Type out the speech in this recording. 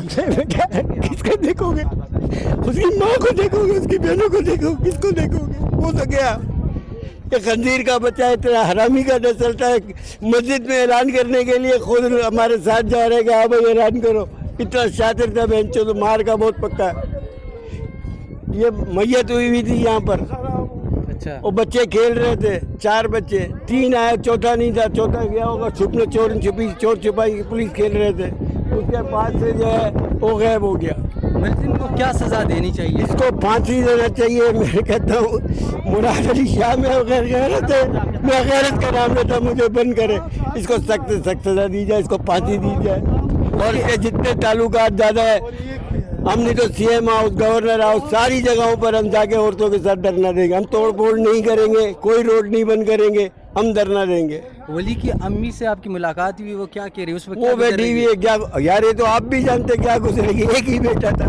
से बेटा किसको देखोगे? उसकी माँ को देखोगे, उसकी बहनों को देखोगे, किसको देखोगे? वो तो गया। ये खंजीर का बच्चा इतना हरामी का चलता है, मस्जिद में ऐलान करने के लिए खुद हमारे साथ जा रहे हैं कि हाँ भाई ऐलान करो। इतना शातिर था बेंचो, तो मार का बहुत पक्का है। ये मैयत हुई थी यहाँ पर। अच्छा, वो बच्चे खेल रहे थे, 4 बच्चे, 3 आए, चौथा नहीं था, चौथा गया होगा छुपने, चोर छुपाई की पुलिस खेल रहे थे। उसके बाद से जो है वो गायब हो गया। मुलजिम को क्या सज़ा देनी चाहिए? इसको फांसी देना चाहिए। मैं कहता हूँ मुराद अली शाह में गैरत है, मैं गैरत का नाम लेता, मुझे बंद करे। इसको सख्त से सख्त सजा दी जाए, इसको फांसी दी जाए। और इसके जितने ताल्लुकात ज़्यादा है, हमने तो सीएम हाउस, गवर्नर हाउस, सारी जगहों पर हम जाके औरतों के साथ धरना देंगे। हम तोड़ फोड़ नहीं करेंगे, कोई रोड नहीं बंद करेंगे, हम धरना देंगे। वली की अम्मी से आपकी मुलाकात हुई, वो क्या कह रही है? उस पर वो बैठी हुई है क्या यार? ये तो आप भी जानते क्या गुजरेगी, एक ही बेटा था।